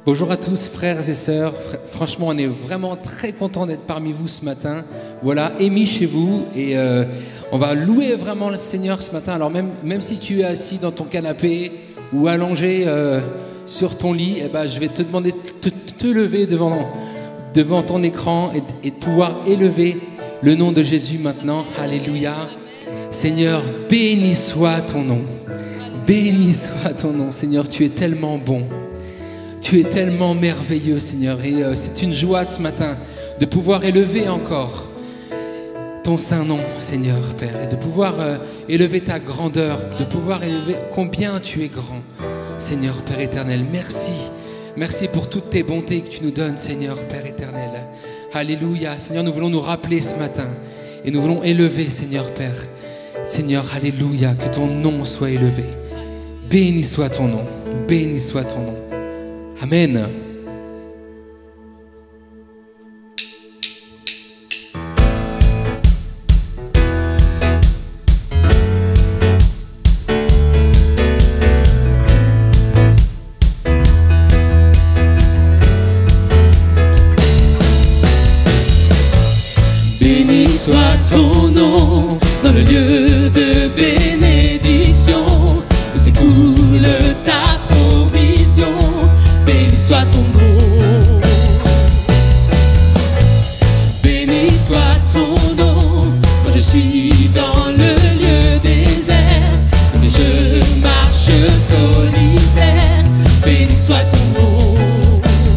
Bonjour à tous frères et sœurs, franchement on est vraiment très content d'être parmi vous ce matin, voilà, émis chez vous et on va louer vraiment le Seigneur ce matin. Alors même si tu es assis dans ton canapé ou allongé sur ton lit, eh ben, je vais te demander de te lever devant ton écran et de pouvoir élever le nom de Jésus maintenant. Alléluia. Seigneur, béni soit ton nom, béni soit ton nom. Seigneur, tu es tellement bon. Tu es tellement merveilleux, Seigneur, et c'est une joie ce matin de pouvoir élever encore ton saint nom, Seigneur, Père, et de pouvoir élever ta grandeur, de pouvoir élever combien tu es grand, Seigneur, Père éternel. Merci, merci pour toutes tes bontés que tu nous donnes, Seigneur, Père éternel. Alléluia, Seigneur, nous voulons nous rappeler ce matin et nous voulons élever, Seigneur, Père. Seigneur, alléluia, que ton nom soit élevé. Béni soit ton nom, béni soit ton nom. Amen. Béni soit ton nom dans le lieu de bénédiction, où s'écoule ta provision. Béni soit ton nom, béni soit ton nom, quand je suis dans le lieu désert, quand je marche solitaire. Béni soit ton nom,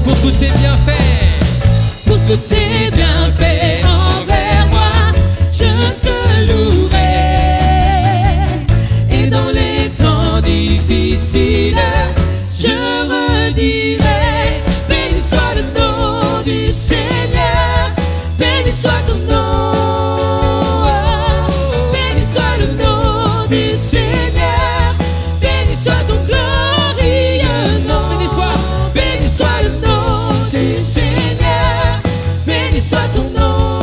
Pour tous tes bienfaits, pour tous tes bienfaits envers moi, je te louerai. Et dans les temps difficiles, je redirai, béni soit le nom du Seigneur, béni soit ton nom, béni soit le nom du Seigneur, béni soit ton glorieux nom, béni soit le nom du Seigneur, béni soit ton nom,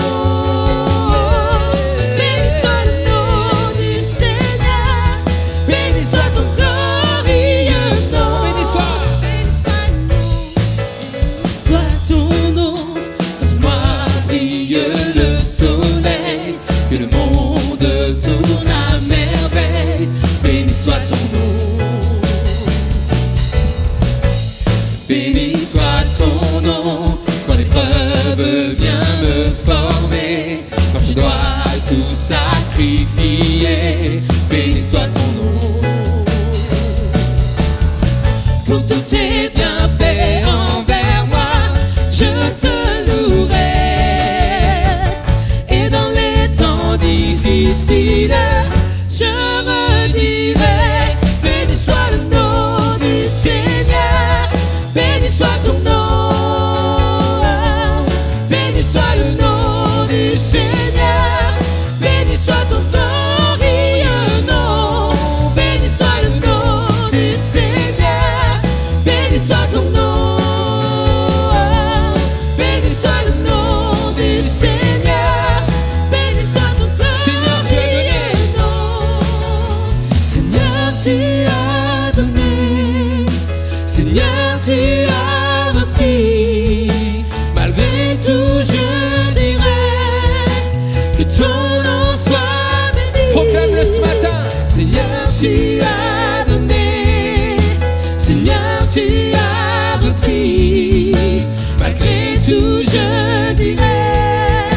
béni soit le nom du Seigneur, béni soit ton glorieux nom, béni soit ton nom, quand sur moi brille le soleil, que le monde tourne à merveille. Béni soit ton nom, béni soit ton nom, quand l'épreuve vient me former, quand je dois tout sacrifier. Béni soit ton nom, pour tous tes bienfaits envers moi, je te louerai. Et dans les temps difficiles, je redirai, béni soit le nom du Seigneur, béni soit ton nom, béni soit le nom du Seigneur, béni soit ton glorieux nom, béni soit le nom du Seigneur, béni soit ton nom, béni soit le nom du Seigneur, béni soit ton glorieux nom. Seigneur, tu as donné, Seigneur, tu as repris, malgré tout je dirais que ton nom soit béni. proclame-le ce matin. Seigneur, tu as donné, Seigneur, tu as repris, malgré tout je dirais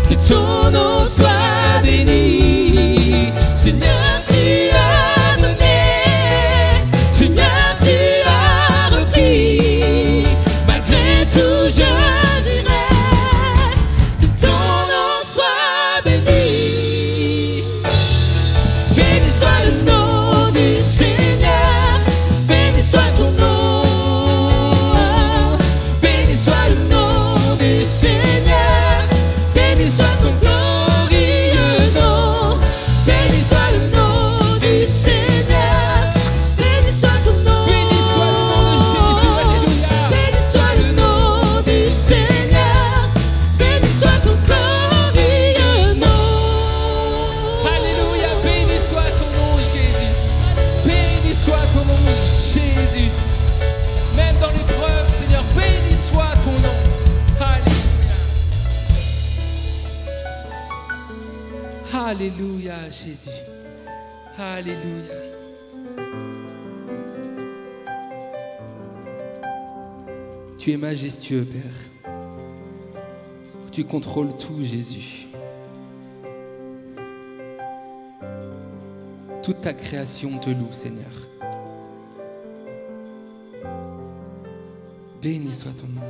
que ton nom soit béni. Seigneur, tu as donné, Seigneur, tu as repris, malgré tout je dirais que ton nom soit béni. Béni soit le nom du Seigneur, béni soit ton nom, béni soit le nom du Alléluia, Jésus. Alléluia. Tu es majestueux, Père. Tu contrôles tout, Jésus. Toute ta création te loue, Seigneur. Béni soit ton nom.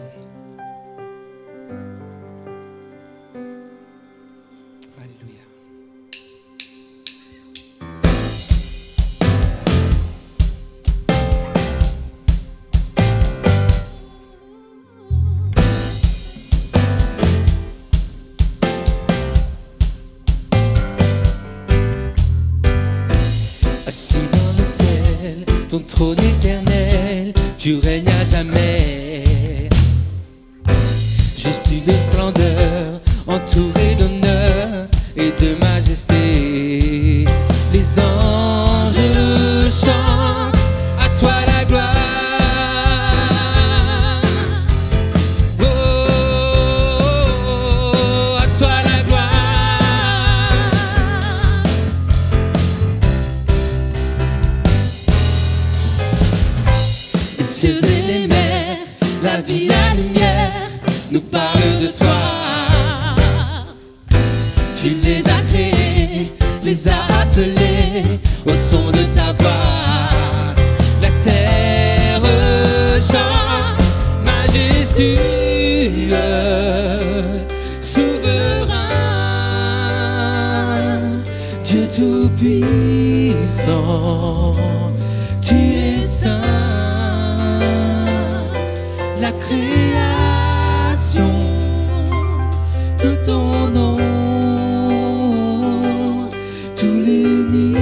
Alléluia. Assis dans le ciel, ton trône éternel, tu règnes à jamais. Juste de splendeur, entouré d'honneur et de majesté. Les anges chantent à toi la gloire. Oh, à toi la gloire. Les cieux et les mers, la vie, la lumière nous parlent de toi. Tu les as créés, les as appelés au son de ta voix. La terre chante, majestueux, souverain, Dieu tout-puissant, tu es saint. La création de ton nom, tout l'univers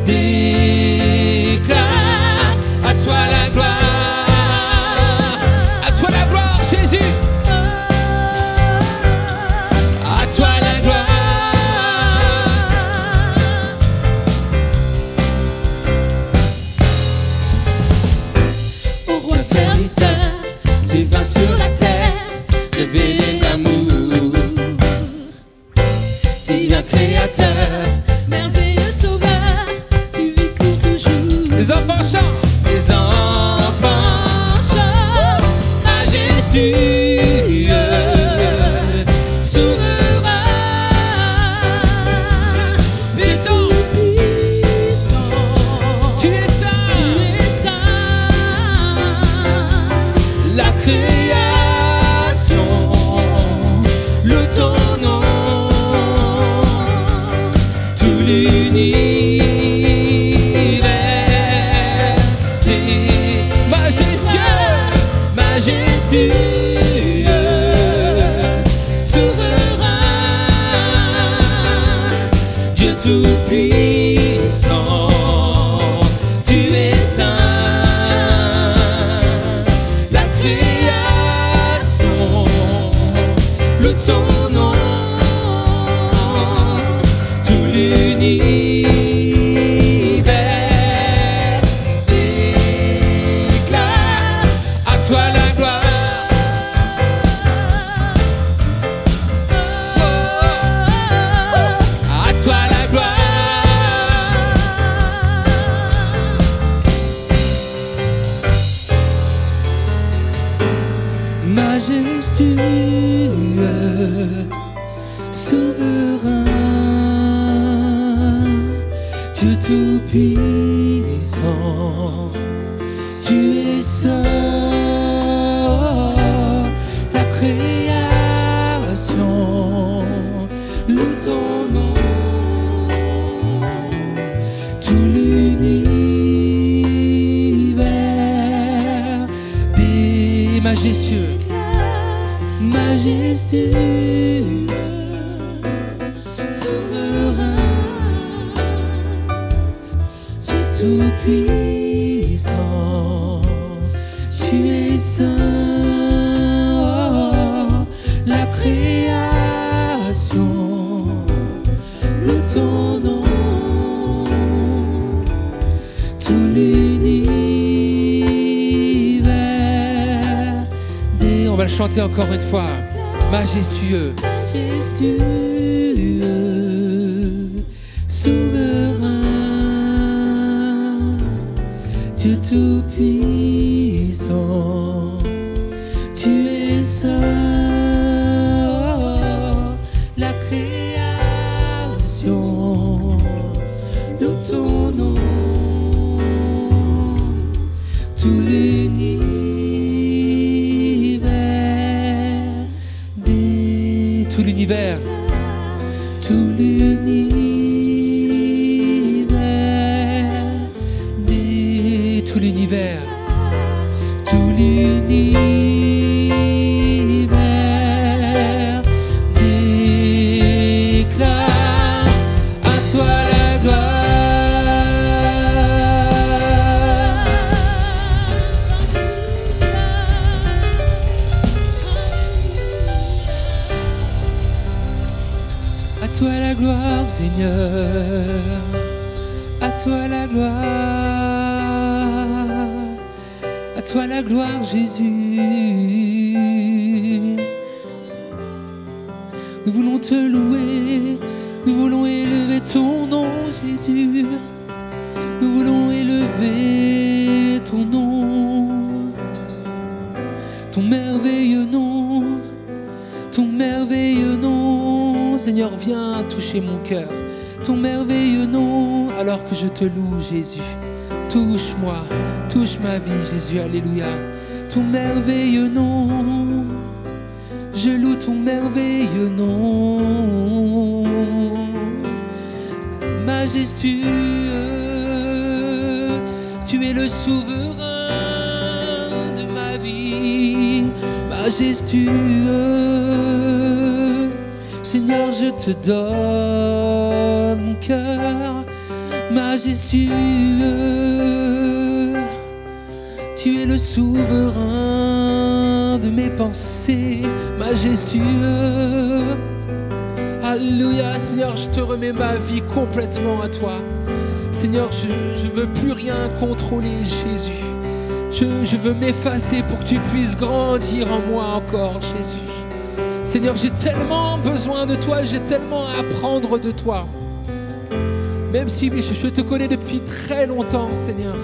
déclare à toi la gloire. À toi la gloire, Jésus. À toi la gloire. Au roi serviteur, tu vas sur la terre, révéler l'amour. Divin créateur, merveilleux sauveur, tu vis pour toujours. Les enfants chantent. Les enfants chantent, majestueux, souverain, Dieu tout-puissant, Tu es saint. tu es saint. La création, le ton nom, tout l'univers t'est Majestueux. majestueux, souverain, Dieu tout-puissant, tu es saint. La création, le ton nom, tout l'univers déclare à toi la gloire. À toi la gloire. Majestueux, souverain, Dieu tout-puissant, tu es saint. La création, le ton nom, tout l'univers des Majestueux. majestueux, souverain, Dieu tout-puissant, tu es saint. La création, le ton nom, tout l'univers. On va le chanter encore une fois. Majestueux, majestueux, souverain, Dieu tout-puissant, tu es saint, la création, loue ton nom, tout l'univers, Tout l'univers, tout l'univers, tout l'univers, tout l'univers déclare à toi la gloire. À toi la gloire, Seigneur. À toi la gloire. À toi la gloire, Jésus. Nous voulons te louer. Nous voulons élever ton nom, Jésus. Nous voulons élever ton nom. Ton merveilleux nom. Ton merveilleux nom. Seigneur, viens toucher mon cœur. Ton merveilleux nom, alors que je te loue, Jésus. Touche-moi, touche ma vie, Jésus, alléluia. Ton merveilleux nom, je loue ton merveilleux nom. Majestueux, tu es le souverain de ma vie. Majestueux, Seigneur, je te donne mon cœur. Majestueux, tu es le souverain de mes pensées. Majestueux, alléluia. Seigneur, je te remets ma vie complètement à toi. Seigneur, je ne veux plus rien contrôler, Jésus. Je veux m'effacer pour que tu puisses grandir en moi encore, Jésus. Seigneur, j'ai tellement besoin de toi, j'ai tellement à apprendre de toi. Même si je te connais depuis très longtemps, Seigneur.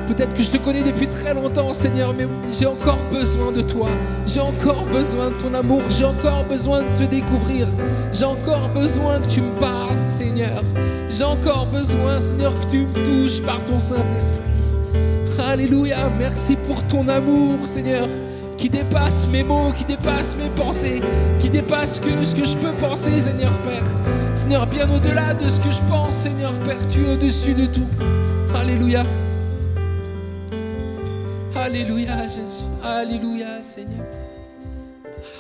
Peut-être que je te connais depuis très longtemps, Seigneur, mais j'ai encore besoin de toi. J'ai encore besoin de ton amour. J'ai encore besoin de te découvrir. J'ai encore besoin que tu me parles, Seigneur. J'ai encore besoin, Seigneur, que tu me touches par ton Saint-Esprit. Alléluia, merci pour ton amour, Seigneur, qui dépasse mes mots, qui dépasse mes pensées, qui dépasse ce que je peux penser, Seigneur Père. Seigneur, bien au-delà de ce que je pense, Seigneur Père, tu es au-dessus de tout. Alléluia. Alléluia, Jésus. Alléluia, Seigneur.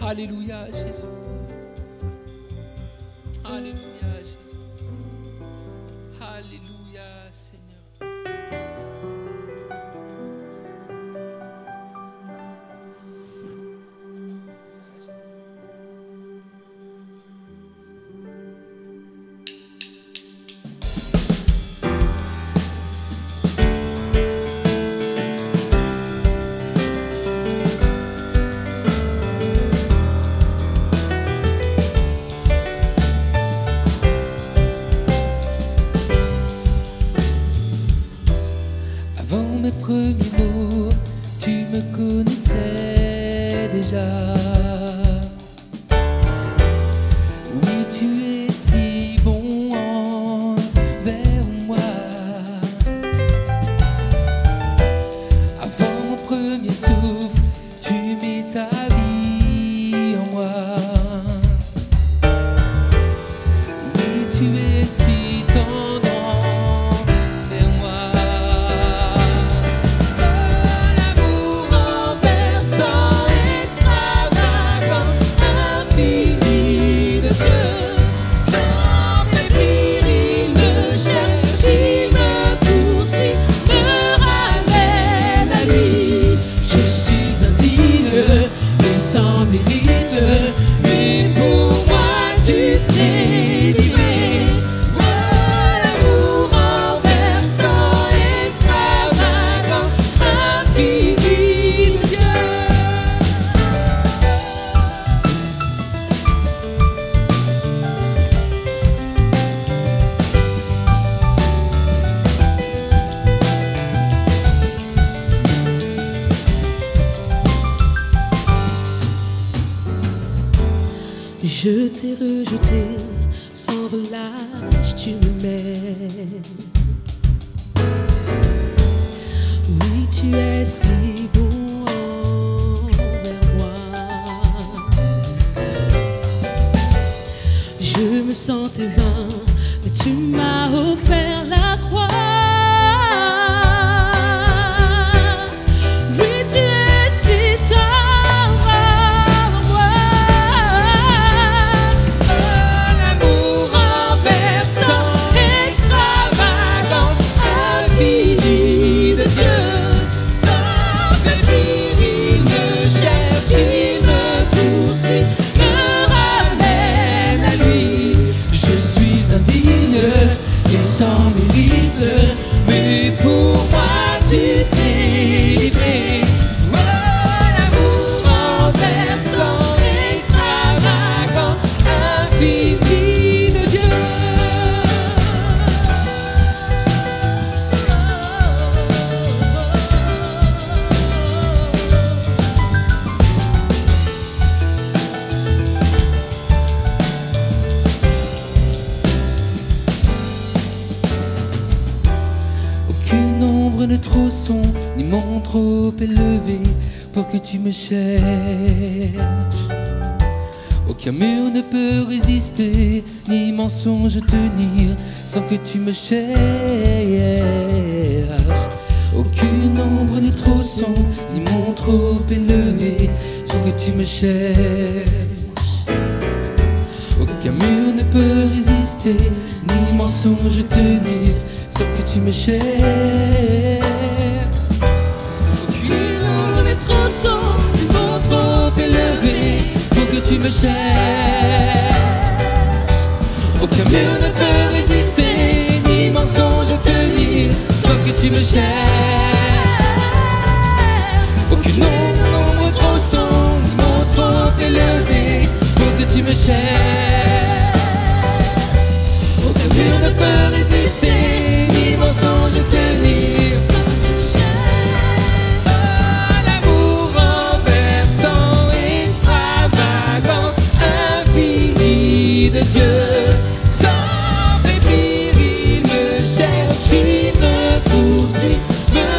Alléluia, Jésus. Alléluia, Jésus. Alléluia, Seigneur. Premiers mots, tu me connaissais déjà. Oui, tu es si bon envers moi. Avant mon premier souffle, tu mets ta vie en moi. Oui, tu es si tendre envers moi. Extravagant. Je t'ai rejeté, sans relâche tu m'aimes. Oui, tu es si bon envers moi. Je me sentais vain, mais tu m'as offert la croix. Oui, tu es si tendre envers moi. Un amour renversant, extravagant, infini de Dieu. Sans faiblir, il me cherche, il me poursuit, me ramène à lui. Je suis indigne et sans mérite, mais pour moi tu t'es livré. Oh, l'amour renversant, extravagant, infini de Dieu. Aucune ombre n'est trop sombre, ni mon trop élevé pour que tu me cherches. Aucun mur ne peut résister, ni mensonge tenir sans que tu me cherches. Aucune ombre n'est trop sombre, ni mon trop élevé pour que tu me cherches. Aucun mur ne peut résister, ni mensonge tenir sans que tu me cherches. Aucune ombre n'est trop sombre, ni mon trop élevé pour que tu me cherches. Aucun mur ne peut résister, ni mensonge tenir sans que tu me cherches. Aucune ombre trop sombre, ni mon trop élevé pour que tu me cherches. Aucun mur ne peut résister, ni mensonge tenir sans que tu me cherches. Oh, l'amour renversant, extravagant, infini de Dieu. Sans faiblir, il me cherche, il me poursuit, me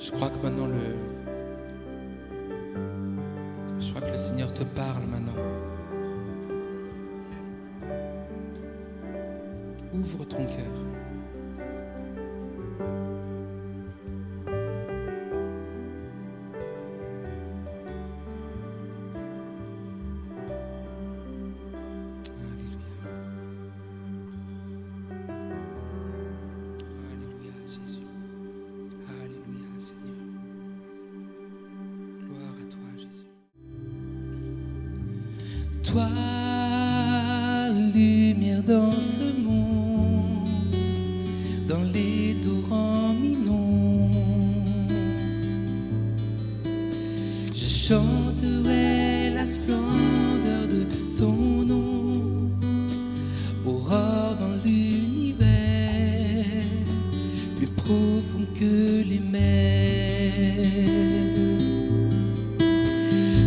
Je crois que maintenant je crois que le Seigneur te parle maintenant. Ouvre ton cœur. Toi, lumière dans ce monde, dans les torrents mi-longs, je chanterai la splendeur de ton nom, aurore dans l'univers, plus profond que les mers.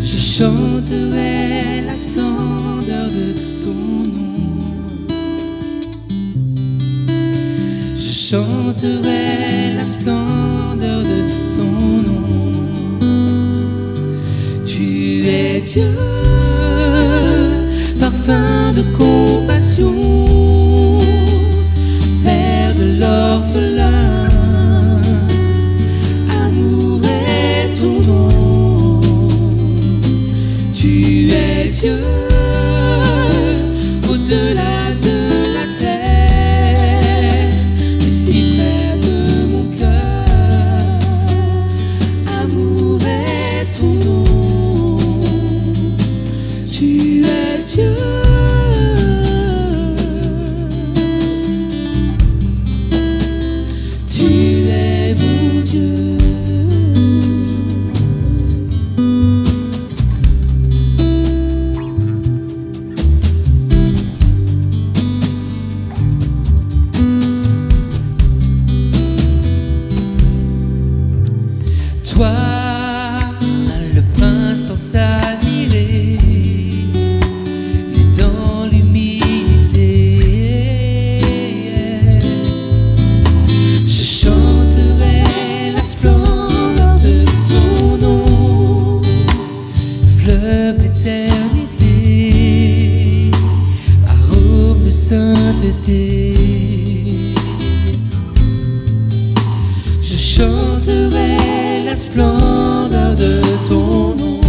Je chanterai la splendeur de ton nom. Je chanterai la splendeur de ton nom. Tu es Dieu, parfum de compassion, Père de l'orphelin. Amour est ton nom. Tu es Dieu, au-delà de la terre, mais si près de mon cœur. Amour est ton nom. Tu es Dieu. Tu es mon Dieu. Toi, le prince tant admiré, né dans l'humilité, je chanterai la splendeur de ton nom, fleuve d'éternité, arôme de sainteté. Je chanterai la splendeur de ton nom.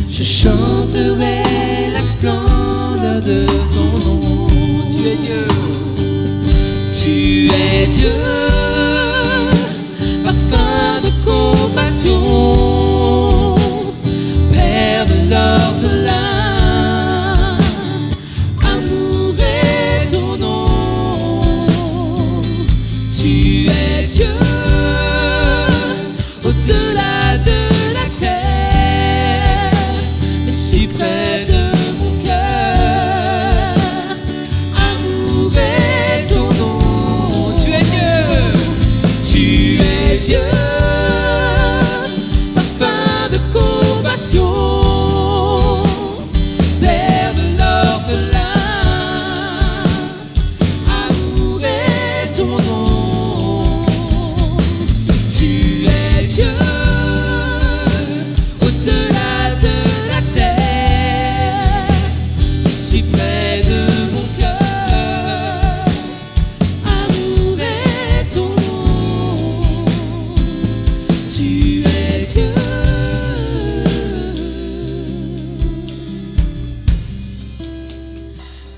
Je chanterai la splendeur de ton nom. Tu es Dieu. Tu es Dieu, parfum de compassion, Père de l'orphelin. Amour est ton nom. Tu es Dieu, au-delà de la terre, mais si près de mon cœur. Amour est ton nom. Tu es Dieu. Tu es Dieu, parfum de compassion, Père de l'orphelin. Amour est ton nom. Tu es Dieu, au-delà de la terre, si près de mon cœur. Amour est ton nom. Tu es Dieu.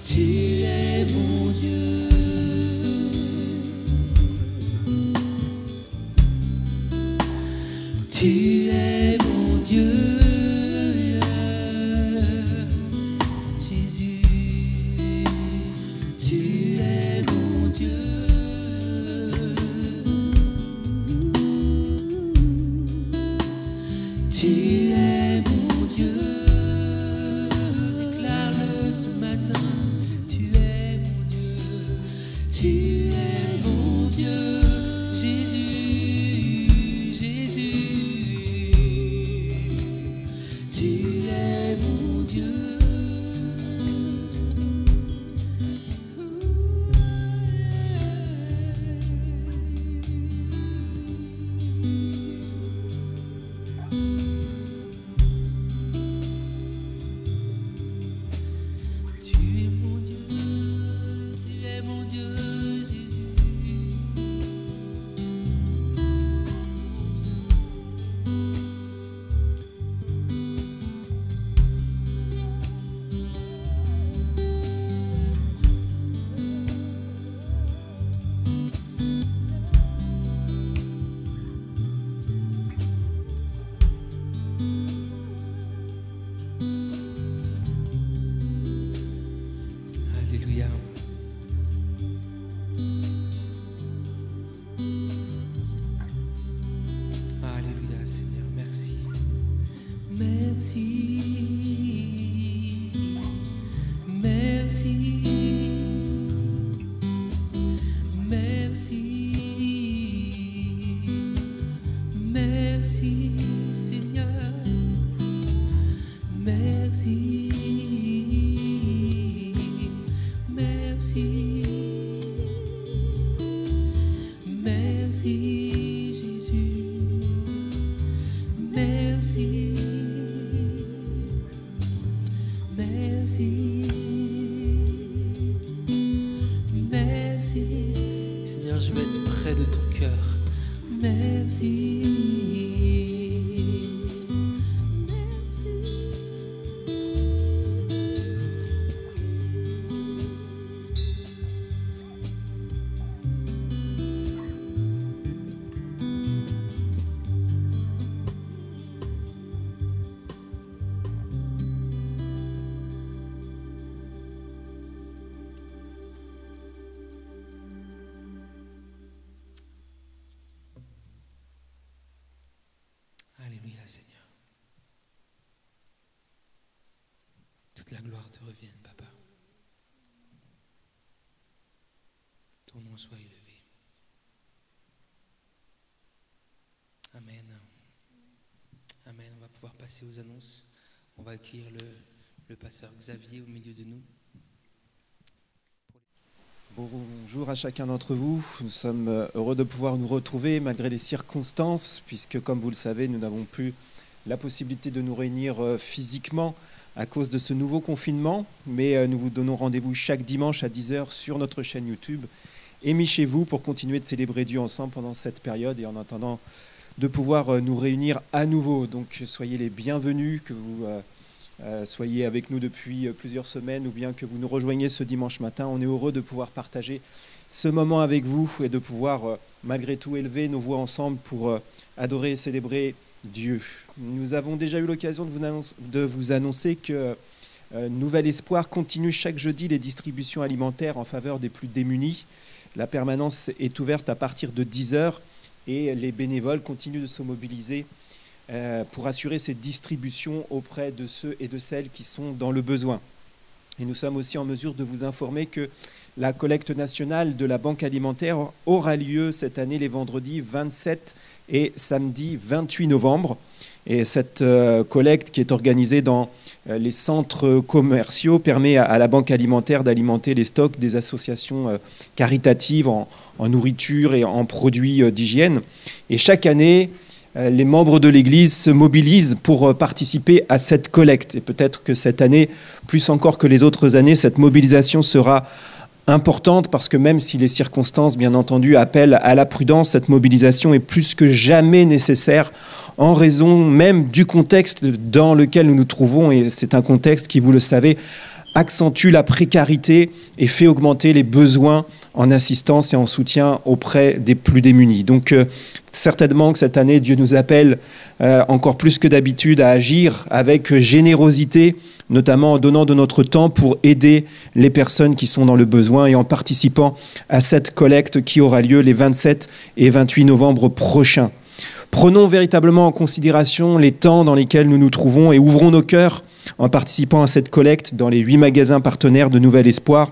Tu es mon Dieu. Tu es mon Dieu, Jésus. Tu es mon Dieu. Tu es mon Dieu. Déclare-le ce matin. Tu es mon Dieu. Tu es mon Dieu, Jésus, Jésus. Merci Jésus, merci, merci, merci. Seigneur, je veux être près de ton cœur. Merci. Alléluia, Seigneur. Toute la gloire te revienne, Papa. Ton nom soit élevé. Amen. Amen. On va pouvoir passer aux annonces. On va accueillir le pasteur Xavier au milieu de nous. Bonjour à chacun d'entre vous. Nous sommes heureux de pouvoir nous retrouver malgré les circonstances, puisque comme vous le savez, nous n'avons plus la possibilité de nous réunir physiquement à cause de ce nouveau confinement. Mais nous vous donnons rendez-vous chaque dimanche à 10h sur notre chaîne YouTube. Aimez chez vous pour continuer de célébrer Dieu ensemble pendant cette période et en attendant de pouvoir nous réunir à nouveau. Donc soyez les bienvenus, que vous soyez avec nous depuis plusieurs semaines ou bien que vous nous rejoigniez ce dimanche matin. On est heureux de pouvoir partager ce moment avec vous et de pouvoir malgré tout élever nos voix ensemble pour adorer et célébrer Dieu. Nous avons déjà eu l'occasion de vous annoncer que Nouvel Espoir continue chaque jeudi les distributions alimentaires en faveur des plus démunis. La permanence est ouverte à partir de 10h et les bénévoles continuent de se mobiliser pour assurer cette distribution auprès de ceux et de celles qui sont dans le besoin. Et nous sommes aussi en mesure de vous informer que la collecte nationale de la Banque alimentaire aura lieu cette année les vendredis 27 et samedi 28 novembre. Et cette collecte qui est organisée dans les centres commerciaux permet à la Banque alimentaire d'alimenter les stocks des associations caritatives en nourriture et en produits d'hygiène. Et chaque année, les membres de l'Église se mobilisent pour participer à cette collecte. Et peut-être que cette année, plus encore que les autres années, cette mobilisation sera importante parce que même si les circonstances, bien entendu, appellent à la prudence, cette mobilisation est plus que jamais nécessaire en raison même du contexte dans lequel nous nous trouvons. Et c'est un contexte qui, vous le savez, accentue la précarité et fait augmenter les besoins en assistance et en soutien auprès des plus démunis. Donc certainement que cette année, Dieu nous appelle encore plus que d'habitude à agir avec générosité, notamment en donnant de notre temps pour aider les personnes qui sont dans le besoin et en participant à cette collecte qui aura lieu les 27 et 28 novembre prochains. Prenons véritablement en considération les temps dans lesquels nous nous trouvons et ouvrons nos cœurs en participant à cette collecte dans les 8 magasins partenaires de Nouvel Espoir.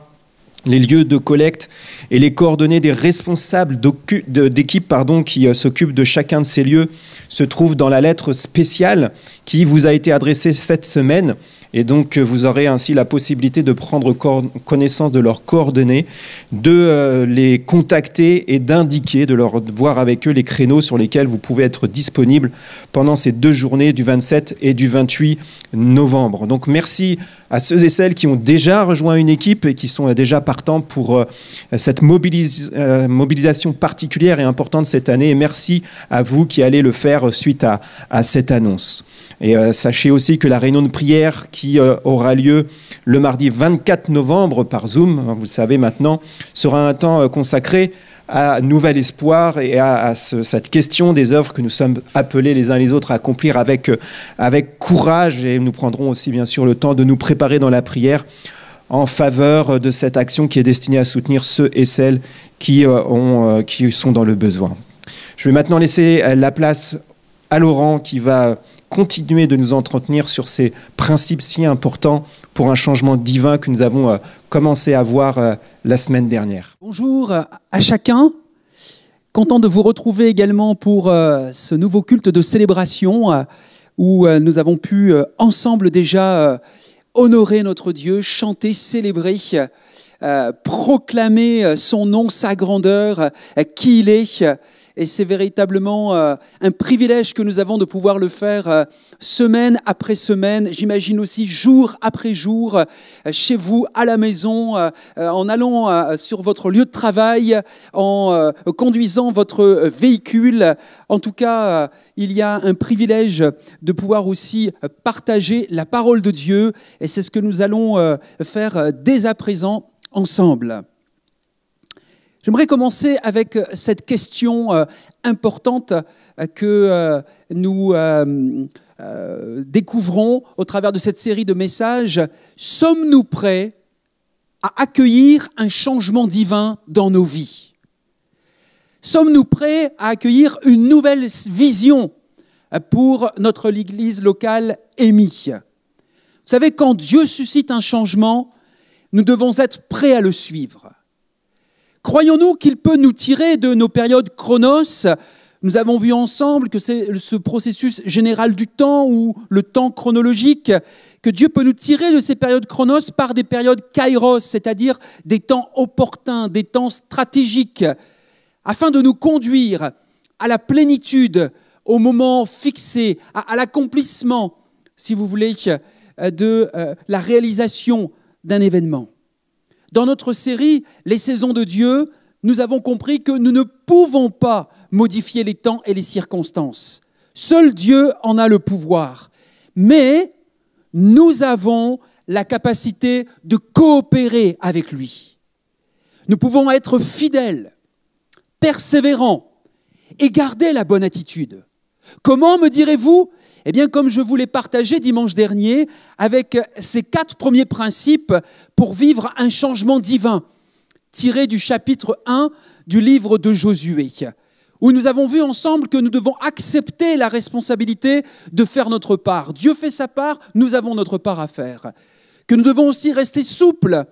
Les lieux de collecte et les coordonnées des responsables d'équipe qui s'occupent de chacun de ces lieux se trouvent dans la lettre spéciale qui vous a été adressée cette semaine. Et donc, vous aurez ainsi la possibilité de prendre connaissance de leurs coordonnées, de les contacter et d'indiquer, de leur voir avec eux les créneaux sur lesquels vous pouvez être disponible pendant ces 2 journées du 27 et du 28 novembre. Donc, merci à ceux et celles qui ont déjà rejoint une équipe et qui sont déjà partants pour cette mobilisation particulière et importante cette année. Et merci à vous qui allez le faire suite à cette annonce. Et sachez aussi que la réunion de prière qui aura lieu le mardi 24 novembre par Zoom, vous le savez maintenant, sera un temps consacré à Nouvel Espoir et à cette question des œuvres que nous sommes appelés les uns les autres à accomplir avec courage. Et nous prendrons aussi bien sûr le temps de nous préparer dans la prière en faveur de cette action qui est destinée à soutenir ceux et celles qui sont dans le besoin. Je vais maintenant laisser la place à Laurent qui va continuer de nous entretenir sur ces principes si importants pour un changement divin que nous avons commencé à voir la semaine dernière. Bonjour à chacun. Content de vous retrouver également pour ce nouveau culte de célébration où nous avons pu ensemble déjà honorer notre Dieu, chanter, célébrer proclamer son nom, sa grandeur, qui il est. Et c'est véritablement un privilège que nous avons de pouvoir le faire semaine après semaine, j'imagine aussi jour après jour, chez vous, à la maison, en allant sur votre lieu de travail, en conduisant votre véhicule. En tout cas, il y a un privilège de pouvoir aussi partager la parole de Dieu. Et c'est ce que nous allons faire dès à présent ensemble. J'aimerais commencer avec cette question importante que nous découvrons au travers de cette série de messages. Sommes-nous prêts à accueillir un changement divin dans nos vies? Sommes-nous prêts à accueillir une nouvelle vision pour notre église locale EMI? Vous savez, quand Dieu suscite un changement, nous devons être prêts à le suivre. Croyons-nous qu'il peut nous tirer de nos périodes chronos? Nous avons vu ensemble que c'est ce processus général du temps ou le temps chronologique, que Dieu peut nous tirer de ces périodes chronos par des périodes kairos, c'est-à-dire des temps opportuns, des temps stratégiques, afin de nous conduire à la plénitude, au moment fixé, à l'accomplissement, si vous voulez, de la réalisation d'un événement. Dans notre série « Les saisons de Dieu », nous avons compris que nous ne pouvons pas modifier les temps et les circonstances. Seul Dieu en a le pouvoir. Mais nous avons la capacité de coopérer avec lui. Nous pouvons être fidèles, persévérants et garder la bonne attitude. Comment, me direz-vous? Eh bien, comme je vous l'ai partagé dimanche dernier, avec ces 4 premiers principes pour vivre un changement divin, tiré du chapitre 1 du livre de Josué, où nous avons vu ensemble que nous devons accepter la responsabilité de faire notre part. Dieu fait sa part, nous avons notre part à faire. Que nous devons aussi rester souples,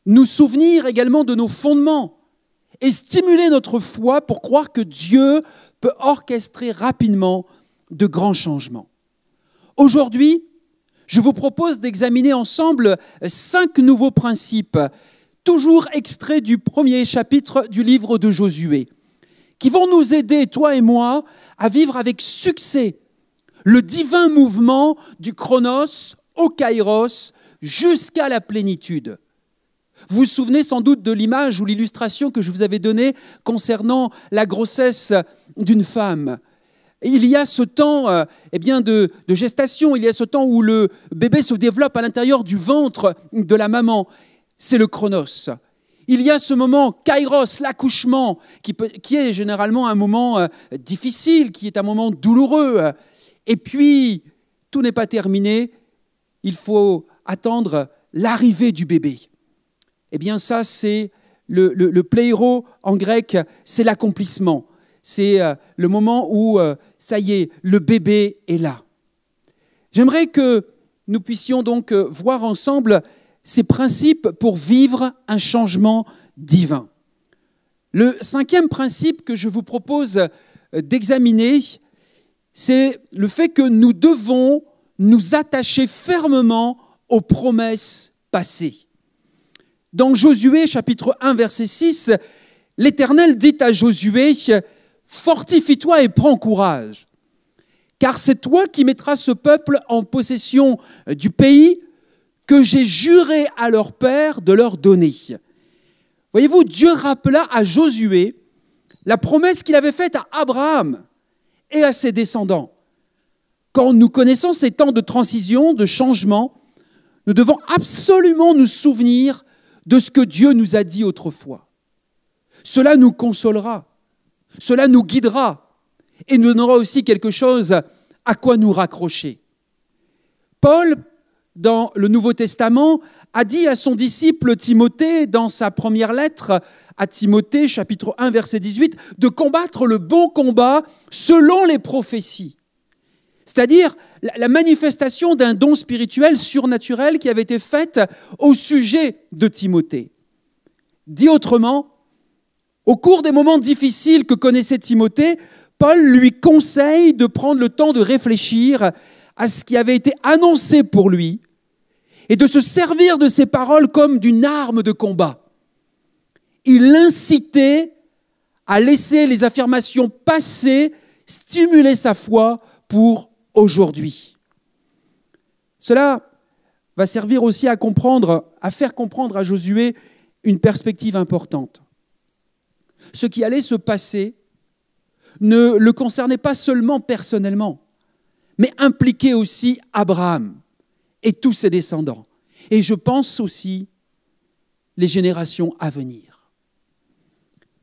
nous souvenir également de nos fondements et stimuler notre foi pour croire que Dieu peut orchestrer rapidement de grands changements. Aujourd'hui, je vous propose d'examiner ensemble 5 nouveaux principes, toujours extraits du premier chapitre du livre de Josué, qui vont nous aider, toi et moi, à vivre avec succès le divin mouvement du chronos au kairos jusqu'à la plénitude. Vous vous souvenez sans doute de l'image ou l'illustration que je vous avais donnée concernant la grossesse d'une femme. Il y a ce temps de gestation, il y a ce temps où le bébé se développe à l'intérieur du ventre de la maman. C'est le chronos. Il y a ce moment kairos, l'accouchement, qui est généralement un moment difficile, qui est un moment douloureux. Et puis, tout n'est pas terminé, il faut attendre l'arrivée du bébé. Eh bien ça, c'est le pléiro en grec, c'est l'accomplissement. C'est le moment où, ça y est, le bébé est là. J'aimerais que nous puissions donc voir ensemble ces principes pour vivre un changement divin. Le 5e principe que je vous propose d'examiner, c'est le fait que nous devons nous attacher fermement aux promesses passées. Dans Josué, chapitre 1, verset 6, l'Éternel dit à Josué « Fortifie-toi et prends courage, car c'est toi qui mettras ce peuple en possession du pays que j'ai juré à leur père de leur donner. » Voyez-vous, Dieu rappela à Josué la promesse qu'il avait faite à Abraham et à ses descendants. Quand nous connaissons ces temps de transition, de changement, nous devons absolument nous souvenir de ce que Dieu nous a dit autrefois. Cela nous consolera, cela nous guidera et nous donnera aussi quelque chose à quoi nous raccrocher. Paul, dans le Nouveau Testament, a dit à son disciple Timothée, dans sa première lettre à Timothée, chapitre 1, verset 18, de combattre le bon combat selon les prophéties. C'est-à-dire la manifestation d'un don spirituel surnaturel qui avait été faite au sujet de Timothée. Dit autrement, au cours des moments difficiles que connaissait Timothée, Paul lui conseille de prendre le temps de réfléchir à ce qui avait été annoncé pour lui et de se servir de ces paroles comme d'une arme de combat. Il l'incitait à laisser les affirmations passées stimuler sa foi pour aujourd'hui. Cela va servir aussi à faire comprendre à Josué une perspective importante. Ce qui allait se passer ne le concernait pas seulement personnellement, mais impliquait aussi Abraham et tous ses descendants. Et je pense aussi les générations à venir.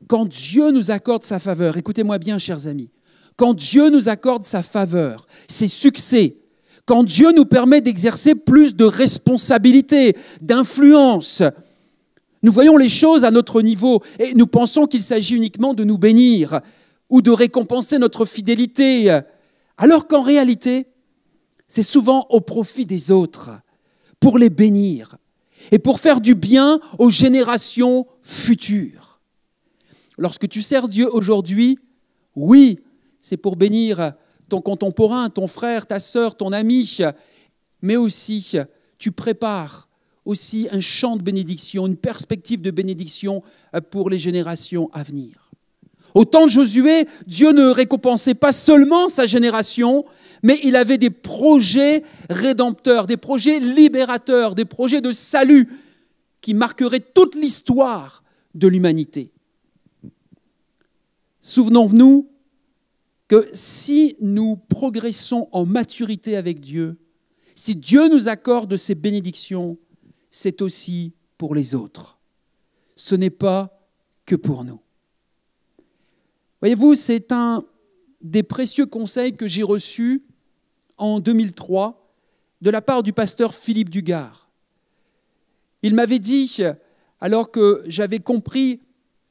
Quand Dieu nous accorde sa faveur, écoutez-moi bien, chers amis, quand Dieu nous accorde sa faveur, ses succès, quand Dieu nous permet d'exercer plus de responsabilités, d'influence, nous voyons les choses à notre niveau et nous pensons qu'il s'agit uniquement de nous bénir ou de récompenser notre fidélité, alors qu'en réalité, c'est souvent au profit des autres, pour les bénir et pour faire du bien aux générations futures. Lorsque tu sers Dieu aujourd'hui, oui, c'est pour bénir ton contemporain, ton frère, ta sœur, ton ami, mais aussi tu prépares aussi un champ de bénédiction, une perspective de bénédiction pour les générations à venir. Au temps de Josué, Dieu ne récompensait pas seulement sa génération, mais il avait des projets rédempteurs, des projets libérateurs, des projets de salut qui marqueraient toute l'histoire de l'humanité. Souvenons-nous que si nous progressons en maturité avec Dieu, si Dieu nous accorde ses bénédictions, c'est aussi pour les autres. Ce n'est pas que pour nous. Voyez-vous, c'est un des précieux conseils que j'ai reçus en 2003 de la part du pasteur Philippe Dugard. Il m'avait dit, alors que j'avais compris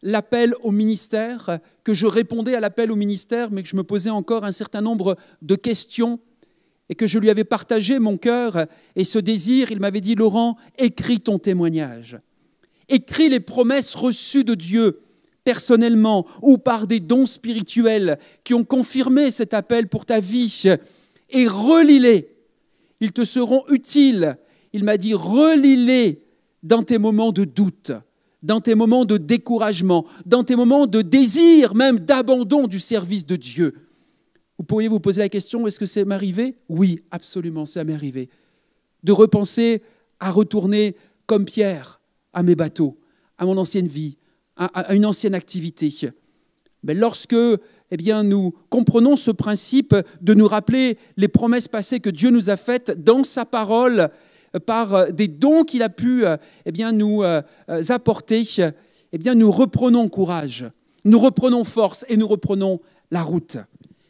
l'appel au ministère, que je répondais à l'appel au ministère, mais que je me posais encore un certain nombre de questions et que je lui avais partagé mon cœur et ce désir, il m'avait dit « Laurent, écris ton témoignage. Écris les promesses reçues de Dieu personnellement ou par des dons spirituels qui ont confirmé cet appel pour ta vie et relis-les. Ils te seront utiles. » Il m'a dit « Relis-les dans tes moments de doute, dans tes moments de découragement, dans tes moments de désir, même d'abandon du service de Dieu. » Vous pourriez vous poser la question, est-ce que ça m'est arrivé ? Oui, absolument, ça m'est arrivé. De repenser à retourner comme Pierre à mes bateaux, à mon ancienne vie, à une ancienne activité. Mais lorsque nous comprenons ce principe de nous rappeler les promesses passées que Dieu nous a faites dans sa parole, par des dons qu'il a pu nous apporter, nous reprenons courage, nous reprenons force et nous reprenons la route.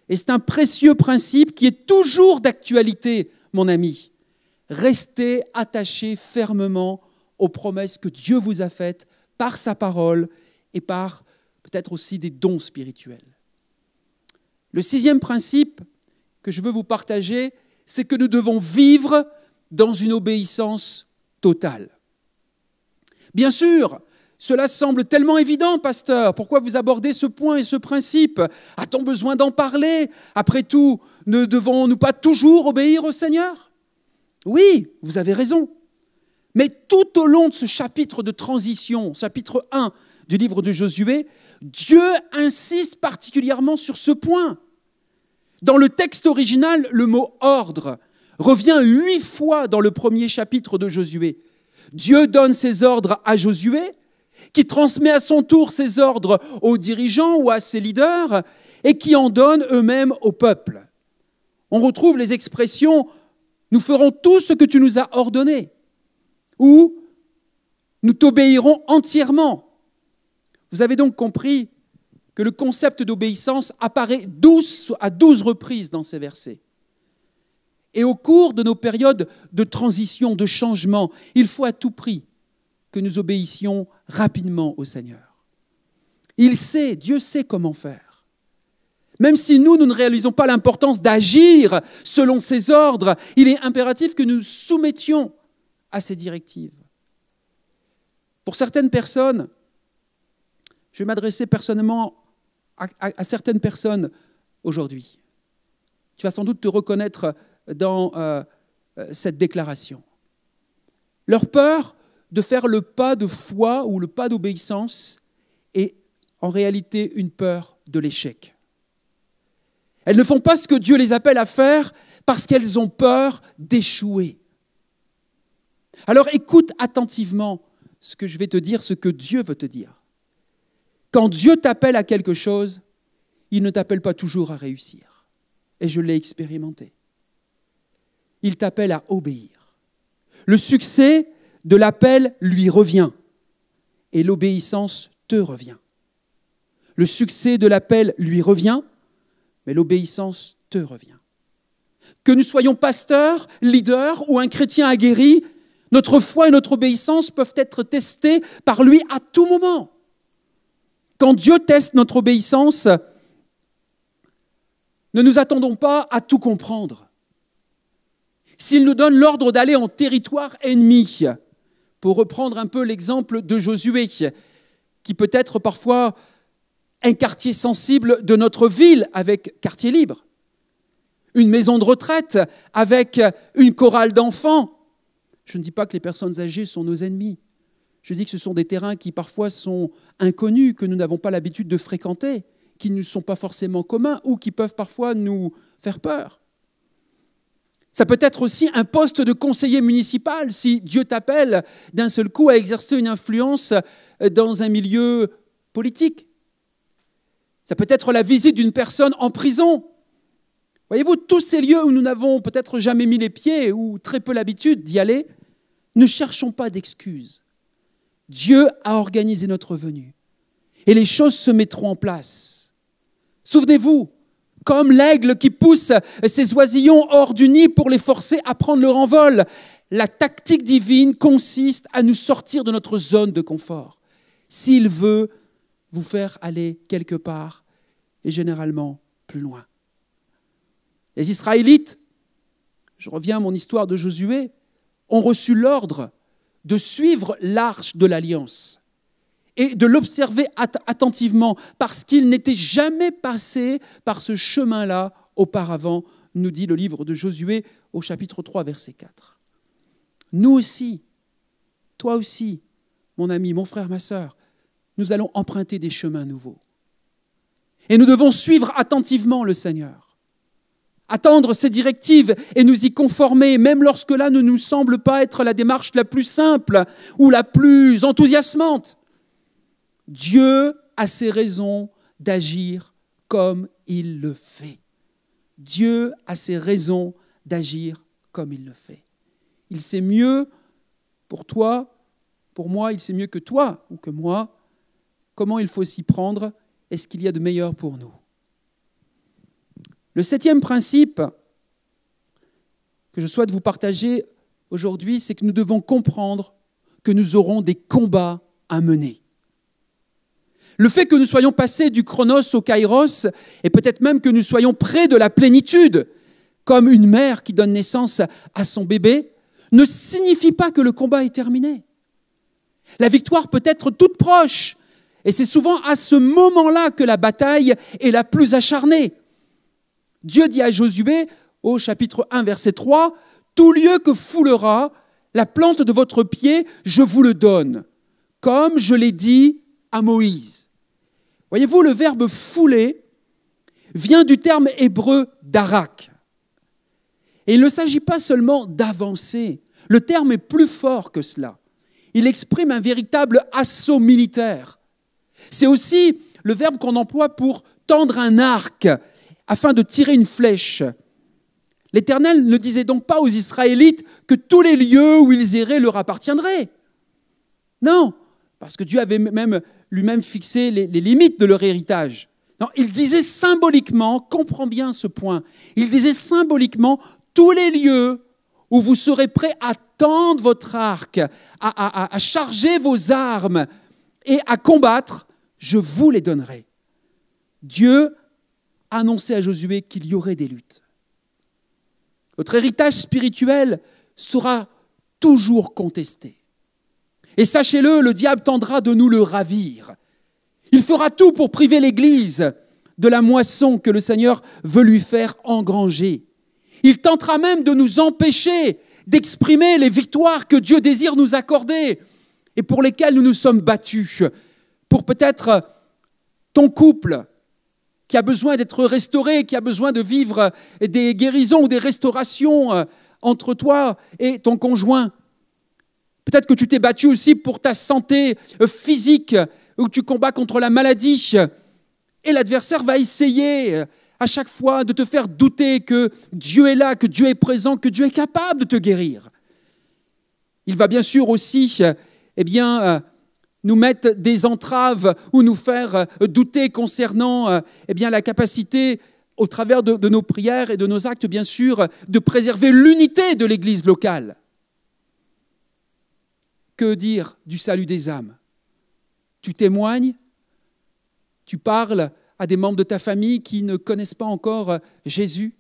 Et c'est un précieux principe qui est toujours d'actualité, mon ami. Restez attachés fermement aux promesses que Dieu vous a faites par sa parole et par peut-être aussi des dons spirituels. Le 6e principe que je veux vous partager, c'est que nous devons vivre dans une obéissance totale. Bien sûr, cela semble tellement évident, pasteur. Pourquoi vous abordez ce point et ce principe ? A-t-on besoin d'en parler ? Après tout, ne devons-nous pas toujours obéir au Seigneur ? Oui, vous avez raison. Mais tout au long de ce chapitre de transition, chapitre 1 du livre de Josué, Dieu insiste particulièrement sur ce point. Dans le texte original, le mot « ordre » revient 8 fois dans le premier chapitre de Josué. Dieu donne ses ordres à Josué, qui transmet à son tour ses ordres aux dirigeants ou à ses leaders, et qui en donnent eux-mêmes au peuple. On retrouve les expressions « nous ferons tout ce que tu nous as ordonné » ou « nous t'obéirons entièrement ». Vous avez donc compris que le concept d'obéissance apparaît à 12 reprises dans ces versets. Et au cours de nos périodes de transition, de changement, il faut à tout prix que nous obéissions rapidement au Seigneur. Dieu sait comment faire. Même si nous ne réalisons pas l'importance d'agir selon ses ordres, il est impératif que nous nous soumettions à ses directives. Pour certaines personnes, je vais m'adresser personnellement à certaines personnes aujourd'hui. Tu vas sans doute te reconnaître dans cette déclaration. Leur peur de faire le pas de foi ou le pas d'obéissance est en réalité une peur de l'échec. Elles ne font pas ce que Dieu les appelle à faire parce qu'elles ont peur d'échouer. Alors écoute attentivement ce que je vais te dire, ce que Dieu veut te dire. Quand Dieu t'appelle à quelque chose, il ne t'appelle pas toujours à réussir. Et je l'ai expérimenté. Il t'appelle à obéir. Le succès de l'appel lui revient et l'obéissance te revient. Le succès de l'appel lui revient, mais l'obéissance te revient. Que nous soyons pasteurs, leaders ou un chrétien aguerri, notre foi et notre obéissance peuvent être testées par lui à tout moment. Quand Dieu teste notre obéissance, ne nous attendons pas à tout comprendre. S'il nous donne l'ordre d'aller en territoire ennemi, pour reprendre un peu l'exemple de Josué, qui peut être parfois un quartier sensible de notre ville avec quartier libre, une maison de retraite avec une chorale d'enfants. Je ne dis pas que les personnes âgées sont nos ennemis. Je dis que ce sont des terrains qui parfois sont inconnus, que nous n'avons pas l'habitude de fréquenter, qui ne sont pas forcément communs ou qui peuvent parfois nous faire peur. Ça peut être aussi un poste de conseiller municipal si Dieu t'appelle d'un seul coup à exercer une influence dans un milieu politique. Ça peut être la visite d'une personne en prison. Voyez-vous, tous ces lieux où nous n'avons peut-être jamais mis les pieds ou très peu l'habitude d'y aller, ne cherchons pas d'excuses. Dieu a organisé notre venue et les choses se mettront en place. Souvenez-vous, comme l'aigle qui pousse ses oisillons hors du nid pour les forcer à prendre leur envol, la tactique divine consiste à nous sortir de notre zone de confort. S'il veut vous faire aller quelque part, et généralement plus loin. Les Israélites, je reviens à mon histoire de Josué, ont reçu l'ordre de suivre l'arche de l'Alliance et de l'observer attentivement parce qu'ils n'étaient jamais passés par ce chemin-là auparavant, nous dit le livre de Josué au chapitre 3, verset 4. Nous aussi, toi aussi, mon ami, mon frère, ma sœur, nous allons emprunter des chemins nouveaux. Et nous devons suivre attentivement le Seigneur, attendre ses directives et nous y conformer, même lorsque là ne nous semble pas être la démarche la plus simple ou la plus enthousiasmante. Dieu a ses raisons d'agir comme il le fait. Dieu a ses raisons d'agir comme il le fait. Il sait mieux pour toi, pour moi, il sait mieux que toi ou que moi, comment il faut s'y prendre et ce qu'il y a de meilleur pour nous. Le 7e principe que je souhaite vous partager aujourd'hui, c'est que nous devons comprendre que nous aurons des combats à mener. Le fait que nous soyons passés du chronos au kairos, et peut-être même que nous soyons près de la plénitude, comme une mère qui donne naissance à son bébé, ne signifie pas que le combat est terminé. La victoire peut être toute proche, et c'est souvent à ce moment-là que la bataille est la plus acharnée. Dieu dit à Josué, au chapitre 1, verset 3, « Tout lieu que foulera la plante de votre pied, je vous le donne, comme je l'ai dit à Moïse. » Voyez-vous, le verbe « fouler » vient du terme hébreu « darak ». Et il ne s'agit pas seulement d'avancer. Le terme est plus fort que cela. Il exprime un véritable assaut militaire. C'est aussi le verbe qu'on emploie pour tendre un arc afin de tirer une flèche. L'Éternel ne disait donc pas aux Israélites que tous les lieux où ils iraient leur appartiendraient. Non, parce que Dieu avait même lui-même fixé les limites de leur héritage. Non, il disait symboliquement, comprends bien ce point, il disait symboliquement tous les lieux où vous serez prêts à tendre votre arc, à charger vos armes et à combattre, je vous les donnerai. Dieu a annoncé à Josué qu'il y aurait des luttes. Notre héritage spirituel sera toujours contesté. Et sachez-le, le diable tendra de nous le ravir. Il fera tout pour priver l'Église de la moisson que le Seigneur veut lui faire engranger. Il tentera même de nous empêcher d'exprimer les victoires que Dieu désire nous accorder et pour lesquelles nous nous sommes battus. Pour peut-être ton couple qui a besoin d'être restauré, qui a besoin de vivre des guérisons ou des restaurations entre toi et ton conjoint. Peut-être que tu t'es battu aussi pour ta santé physique, où tu combats contre la maladie. Et l'adversaire va essayer à chaque fois de te faire douter que Dieu est là, que Dieu est présent, que Dieu est capable de te guérir. Il va bien sûr aussi nous mettre des entraves ou nous faire douter concernant la capacité, au travers de nos prières et de nos actes, bien sûr, de préserver l'unité de l'Église locale. Que dire du salut des âmes? Tu témoignes, tu parles à des membres de ta famille qui ne connaissent pas encore Jésus,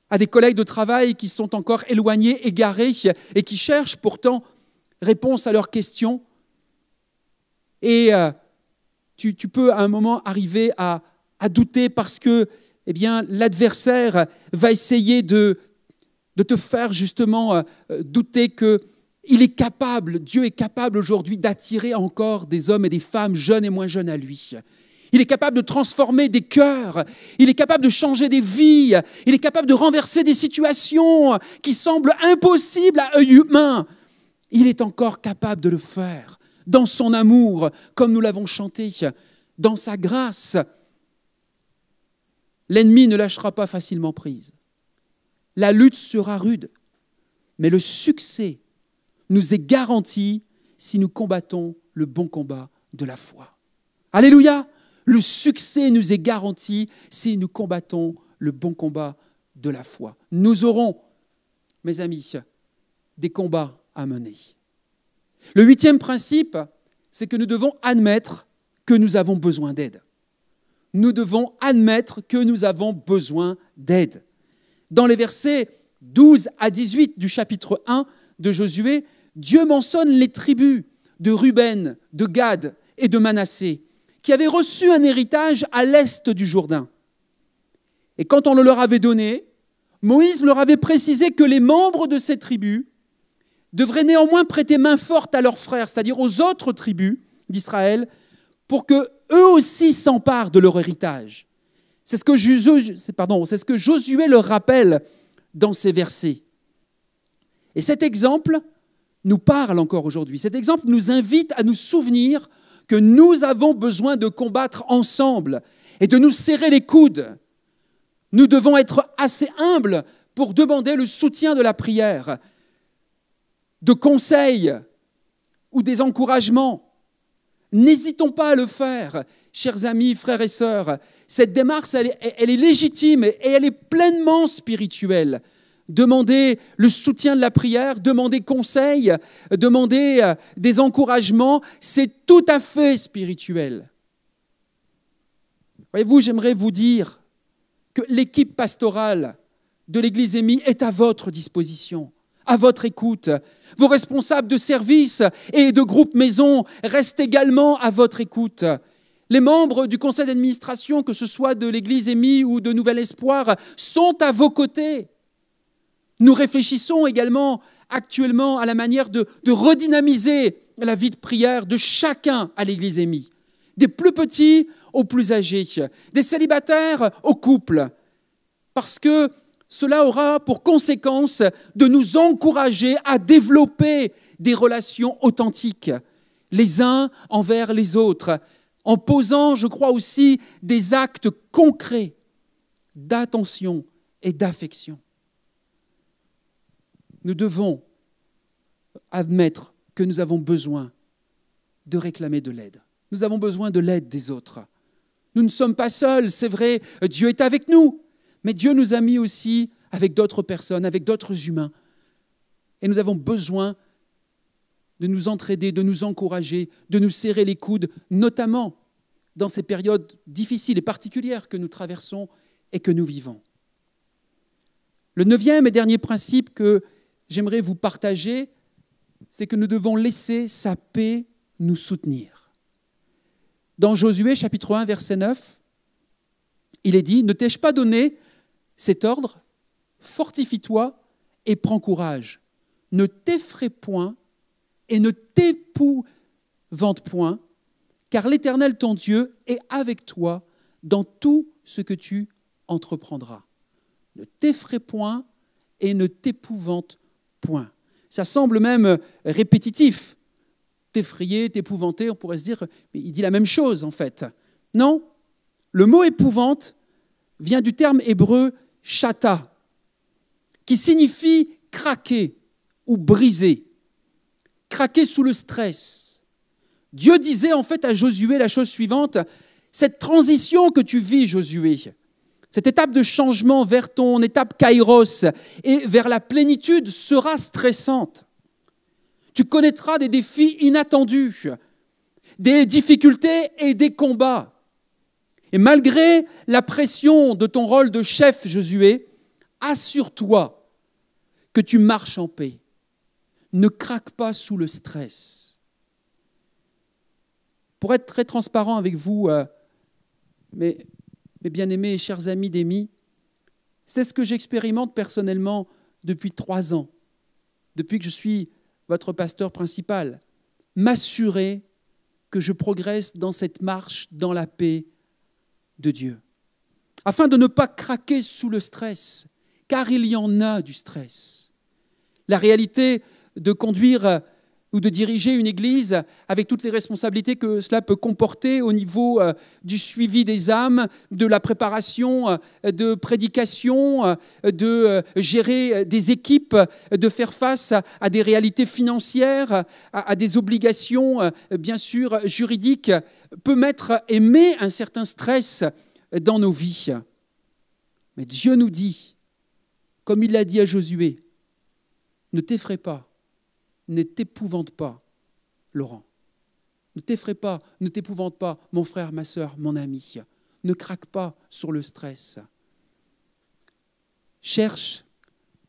à des collègues de travail qui sont encore éloignés, égarés et qui cherchent pourtant réponse à leurs questions. Et tu peux à un moment arriver à douter parce que l'adversaire va essayer de te faire justement douter qu'il est capable, Dieu est capable aujourd'hui d'attirer encore des hommes et des femmes jeunes et moins jeunes à lui. Il est capable de transformer des cœurs, il est capable de changer des vies, il est capable de renverser des situations qui semblent impossibles à œil humain. Il est encore capable de le faire dans son amour, comme nous l'avons chanté, dans sa grâce. L'ennemi ne lâchera pas facilement prise. La lutte sera rude, mais le succès nous est garanti si nous combattons le bon combat de la foi. Alléluia! Le succès nous est garanti si nous combattons le bon combat de la foi. Nous aurons, mes amis, des combats à mener. Le 8e principe, c'est que nous devons admettre que nous avons besoin d'aide. Nous devons admettre que nous avons besoin d'aide. Dans les versets 12 à 18 du chapitre 1 de Josué, Dieu mentionne les tribus de Ruben, de Gad et de Manassé, qui avaient reçu un héritage à l'est du Jourdain. Et quand on le leur avait donné, Moïse leur avait précisé que les membres de ces tribus devraient néanmoins prêter main forte à leurs frères, c'est-à-dire aux autres tribus d'Israël, pour qu'eux aussi s'emparent de leur héritage. C'est ce que Josué leur rappelle dans ces versets. Et cet exemple nous parle encore aujourd'hui. Cet exemple nous invite à nous souvenir que nous avons besoin de combattre ensemble et de nous serrer les coudes. Nous devons être assez humbles pour demander le soutien de la prière, de conseils ou des encouragements. N'hésitons pas à le faire, chers amis, frères et sœurs. Cette démarche, elle est légitime et elle est pleinement spirituelle. Demander le soutien de la prière, demander conseil, demander des encouragements, c'est tout à fait spirituel. Voyez-vous, j'aimerais vous dire que l'équipe pastorale de l'Église EMI est à votre disposition, à votre écoute. Vos responsables de service et de groupe maison restent également à votre écoute. Les membres du conseil d'administration, que ce soit de l'Église EMI ou de Nouvel Espoir, sont à vos côtés. Nous réfléchissons également actuellement à la manière de redynamiser la vie de prière de chacun à l'Église EMI, des plus petits aux plus âgés, des célibataires aux couples, parce que cela aura pour conséquence de nous encourager à développer des relations authentiques, les uns envers les autres, en posant, je crois aussi, des actes concrets d'attention et d'affection. Nous devons admettre que nous avons besoin de réclamer de l'aide. Nous avons besoin de l'aide des autres. Nous ne sommes pas seuls, c'est vrai, Dieu est avec nous, mais Dieu nous a mis aussi avec d'autres personnes, avec d'autres humains. Et nous avons besoin de nous entraider, de nous encourager, de nous serrer les coudes, notamment dans ces périodes difficiles et particulières que nous traversons et que nous vivons. Le 9e et dernier principe que j'aimerais vous partager, c'est que nous devons laisser sa paix nous soutenir. Dans Josué, chapitre 1, verset 9, il est dit « Ne t'ai-je pas donné cet ordre ? Fortifie-toi et prends courage. ne t'effraie point et ne t'épouvante point, car l'Éternel ton Dieu est avec toi dans tout ce que tu entreprendras. Ne t'effraie point et ne t'épouvante point. Ça semble même répétitif. T'effrayer, t'épouvanter, on pourrait se dire, mais il dit la même chose en fait. Non, le mot épouvante vient du terme hébreu chata, qui signifie craquer ou briser, craquer sous le stress. Dieu disait en fait à Josué la chose suivante, cette transition que tu vis, Josué, cette étape de changement vers ton étape kairos et vers la plénitude sera stressante. Tu connaîtras des défis inattendus, des difficultés et des combats. Et malgré la pression de ton rôle de chef, Josué, assure-toi que tu marches en paix. Ne craque pas sous le stress. Pour être très transparent avec vous, mes bien-aimés et chers amis d'Émi, c'est ce que j'expérimente personnellement depuis 3 ans, depuis que je suis votre pasteur principal. M'assurer que je progresse dans cette marche dans la paix de Dieu, afin de ne pas craquer sous le stress, car il y en a du stress. La réalité de conduire ou de diriger une église avec toutes les responsabilités que cela peut comporter au niveau du suivi des âmes, de la préparation de prédication, de gérer des équipes, de faire face à des réalités financières, à des obligations bien sûr juridiques, peut mettre et met un certain stress dans nos vies. Mais Dieu nous dit, comme il l'a dit à Josué, ne t'effraie pas. Ne t'épouvante pas, Laurent. Ne t'effraie pas, ne t'épouvante pas, mon frère, ma sœur, mon ami. Ne craque pas sur le stress. Cherche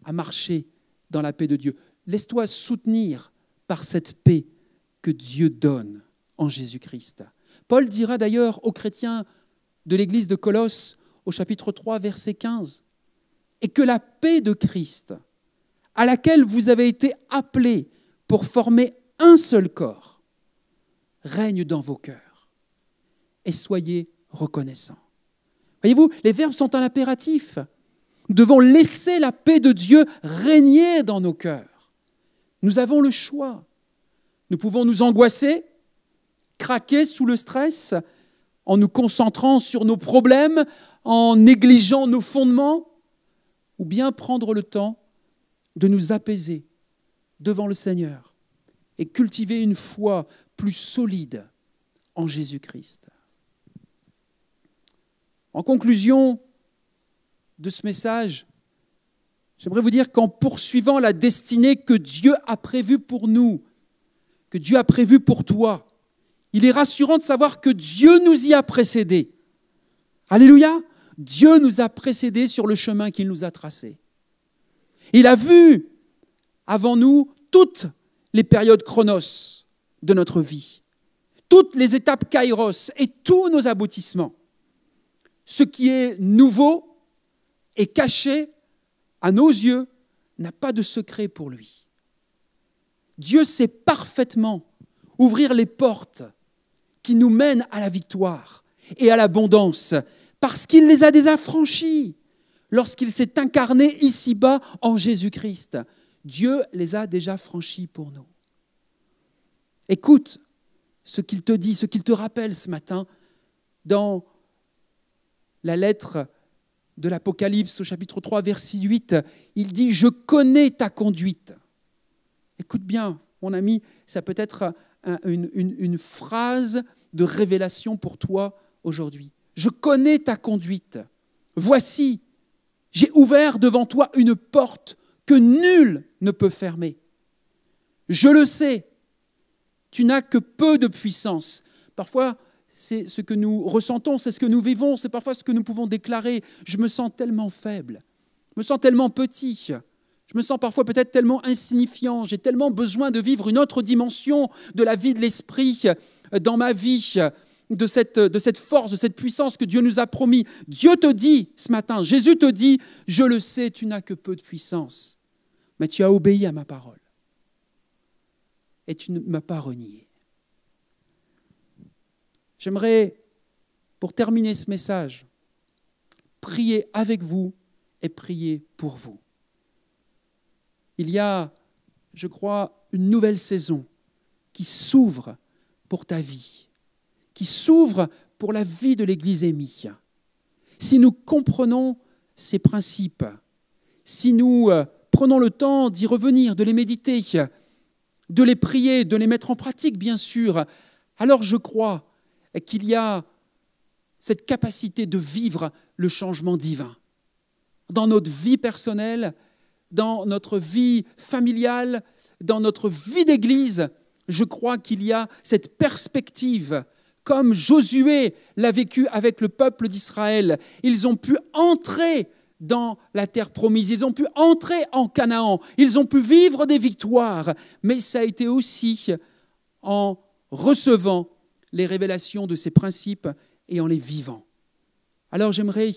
à marcher dans la paix de Dieu. Laisse-toi soutenir par cette paix que Dieu donne en Jésus-Christ. Paul dira d'ailleurs aux chrétiens de l'église de Colosse, au chapitre 3, verset 15, « Et que la paix de Christ, à laquelle vous avez été appelés pour former un seul corps, règne dans vos cœurs et soyez reconnaissants. » Voyez-vous, les verbes sont un impératif. Nous devons laisser la paix de Dieu régner dans nos cœurs. Nous avons le choix. Nous pouvons nous angoisser, craquer sous le stress, en nous concentrant sur nos problèmes, en négligeant nos fondements, ou bien prendre le temps de nous apaiser devant le Seigneur et cultiver une foi plus solide en Jésus-Christ. En conclusion de ce message, j'aimerais vous dire qu'en poursuivant la destinée que Dieu a prévue pour nous, que Dieu a prévue pour toi, il est rassurant de savoir que Dieu nous y a précédés. Alléluia! Dieu nous a précédés sur le chemin qu'il nous a tracé. Il a vu avant nous toutes les périodes chronos de notre vie, toutes les étapes kairos et tous nos aboutissements. Ce qui est nouveau et caché à nos yeux n'a pas de secret pour lui. Dieu sait parfaitement ouvrir les portes qui nous mènent à la victoire et à l'abondance parce qu'il les a déjà franchies lorsqu'il s'est incarné ici-bas en Jésus-Christ. Dieu les a déjà franchis pour nous. Écoute ce qu'il te dit, ce qu'il te rappelle ce matin dans la lettre de l'Apocalypse au chapitre 3, verset 8. Il dit « Je connais ta conduite ». Écoute bien, mon ami, ça peut être une phrase de révélation pour toi aujourd'hui. Je connais ta conduite. Voici, j'ai ouvert devant toi une porte que nul ne peut fermer. Je le sais, tu n'as que peu de puissance. Parfois, c'est ce que nous ressentons, c'est ce que nous vivons, c'est parfois ce que nous pouvons déclarer. Je me sens tellement faible, je me sens tellement petit, je me sens parfois peut-être tellement insignifiant, j'ai tellement besoin de vivre une autre dimension de la vie de l'esprit dans ma vie, de cette force, de cette puissance que Dieu nous a promis. Dieu te dit ce matin, Jésus te dit, je le sais, tu n'as que peu de puissance, mais tu as obéi à ma parole. et tu ne m'as pas renié. J'aimerais, pour terminer ce message, prier avec vous et prier pour vous. Il y a, je crois, une nouvelle saison qui s'ouvre pour ta vie, qui s'ouvre pour la vie de l'Église Émi. Si nous comprenons ces principes, si nous prenons le temps d'y revenir, de les méditer, de les prier, de les mettre en pratique, bien sûr, alors je crois qu'il y a cette capacité de vivre le changement divin. Dans notre vie personnelle, dans notre vie familiale, dans notre vie d'église, je crois qu'il y a cette perspective, comme Josué l'a vécu avec le peuple d'Israël. Ils ont pu entrer dans la terre promise, ils ont pu entrer en Canaan, ils ont pu vivre des victoires, mais ça a été aussi en recevant les révélations de ces principes et en les vivant. Alors j'aimerais,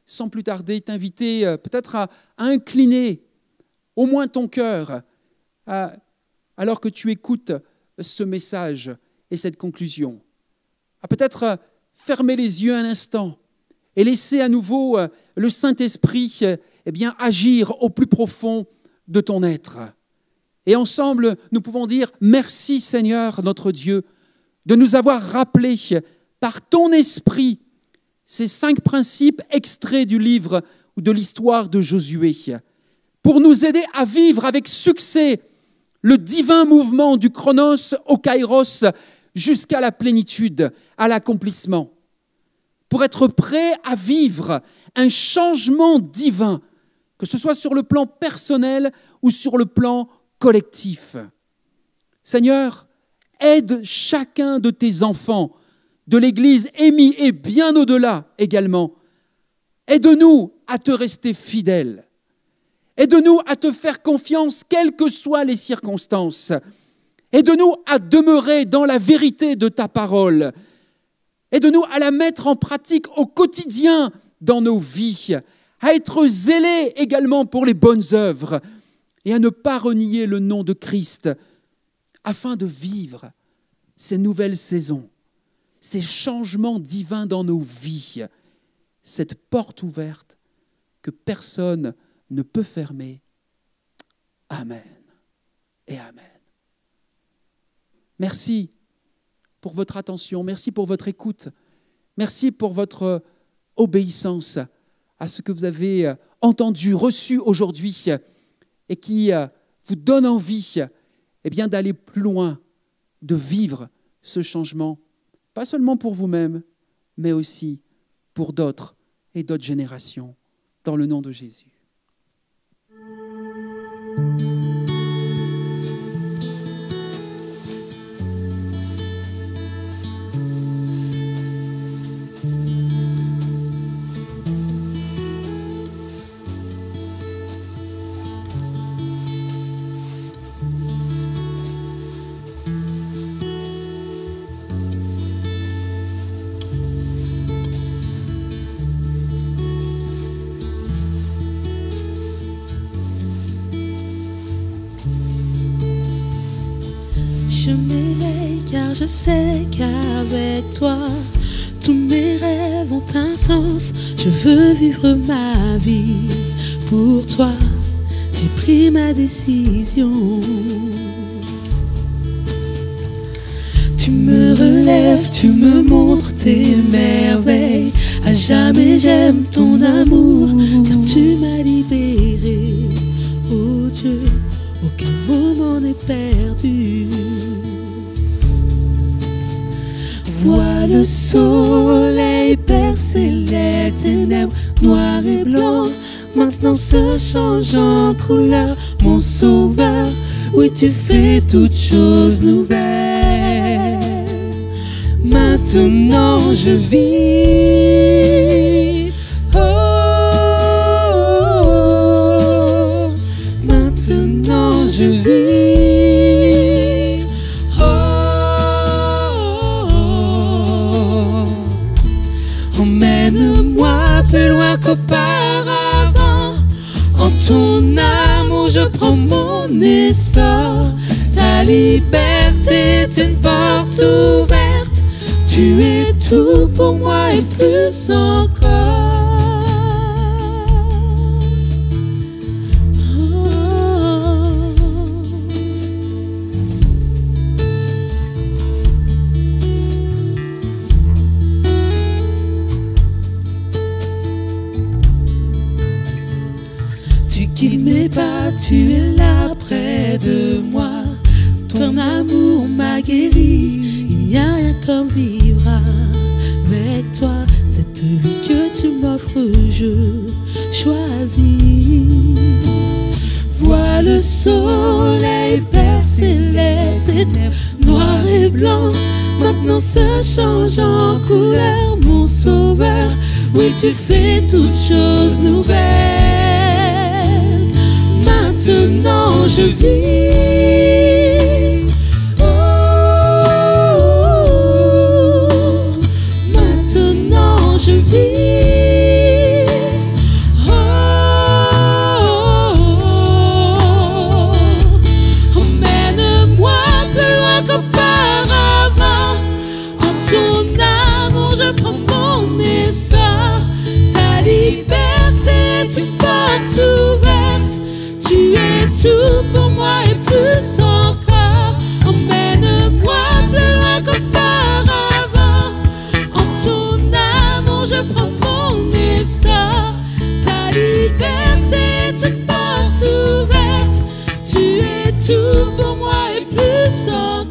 sans plus tarder, t'inviter peut-être à incliner au moins ton cœur alors que tu écoutes ce message et cette conclusion. À peut-être fermer les yeux un instant et laisser à nouveau le Saint-Esprit agir au plus profond de ton être. Et ensemble, nous pouvons dire merci Seigneur notre Dieu de nous avoir rappelé par ton esprit ces 5 principes extraits du livre ou de l'histoire de Josué pour nous aider à vivre avec succès le divin mouvement du chronos au kairos jusqu'à la plénitude, à l'accomplissement, pour être prêt à vivre un changement divin, que ce soit sur le plan personnel ou sur le plan collectif. Seigneur, aide chacun de tes enfants, de l'Église Émi et bien au-delà également. Aide-nous à te rester fidèles. Aide-nous à te faire confiance, quelles que soient les circonstances. Aide-nous à demeurer dans la vérité de ta parole. Aide-nous à la mettre en pratique au quotidien dans nos vies, à être zélés également pour les bonnes œuvres et à ne pas renier le nom de Christ afin de vivre ces nouvelles saisons, ces changements divins dans nos vies, cette porte ouverte que personne ne peut fermer. Amen et amen. Merci pour votre attention, merci pour votre écoute, merci pour votre obéissance à ce que vous avez entendu, reçu aujourd'hui et qui vous donne envie d'aller plus loin, de vivre ce changement, pas seulement pour vous-même, mais aussi pour d'autres et d'autres générations, dans le nom de Jésus. Je m'éveille car je sais qu'avec toi, tous mes rêves ont un sens. Je veux vivre ma vie pour toi. J'ai pris ma décision. Tu me relèves, tu me montres tes merveilles. À jamais j'aime ton amour, car tu m'as libéré. Oh Dieu, aucun moment n'est perdu. Vois le soleil percer les ténèbres, noir et blanc, maintenant se change en couleur. Mon sauveur, oui tu fais toutes choses nouvelles. Maintenant je vis. Oh, oh, oh. Maintenant je vis. Emmène-moi plus loin qu'auparavant. En ton amour je prends mon essor. Ta liberté est une porte ouverte. Tu es tout pour moi et plus encore. Tu guides mes pas, tu es là près de moi. Ton amour m'a guéri. Il n'y a rien comme vivre avec toi. Cette vie que tu m'offres, je choisis. Vois le soleil percer les ténèbres, noir et blanc. Maintenant se change en couleur, mon sauveur. Oui, tu fais toutes choses nouvelles. Maintenant je vis. Oh, maintenant je vis. Oh, emmène-moi plus loin qu'auparavant. En ton amour je prends mon essor. Ta liberté est une porte ouverte. Tu es tout pour moi et plus encore. Emmène-moi plus loin qu'auparavant. En ton amour je prends mon essor. Ta liberté est une porte ouverte. Tu es tout pour moi et plus encore.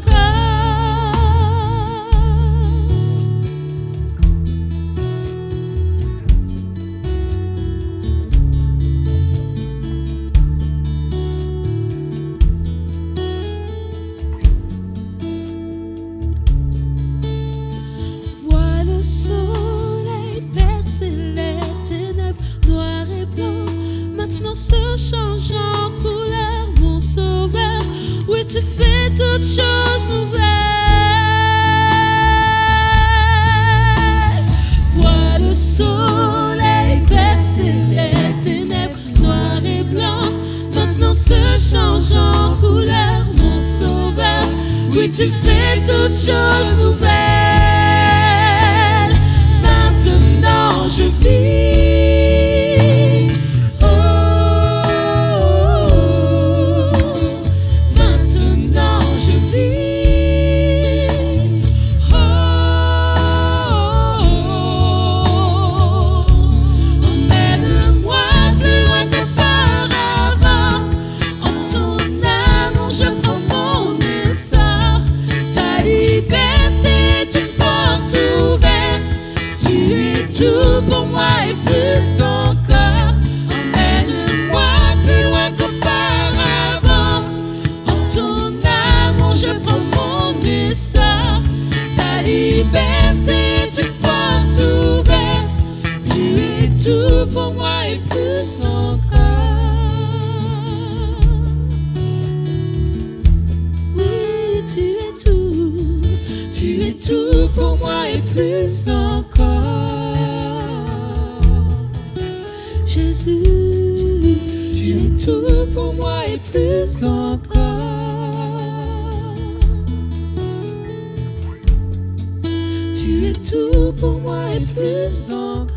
Vois le soleil percer les ténèbres, noir et blanc. Maintenant se change en couleur, mon sauveur. Oui, tu fais toutes choses nouvelles. Vois le soleil percer les ténèbres, noir et blanc. Maintenant se change en couleur, mon sauveur. Oui, tu fais toutes choses nouvelles. Maintenant je vis. Oh, maintenant je vis. Oh, emmène-moi plus loin qu'auparavant. En ton amour je prends mon essor. Ta liberté est une porte ouverte. Tu es tout pour moi et plus encore. Emmène-moi plus loin qu'auparavant. En ton amour je prends mon essor. Ta liberté est une porte ouverte. Tu es tout pour moi et plus encore. Oui, tu es tout pour moi et plus encore. Jésus, tu es tout pour moi et plus encore. Tu es tout pour moi et plus encore.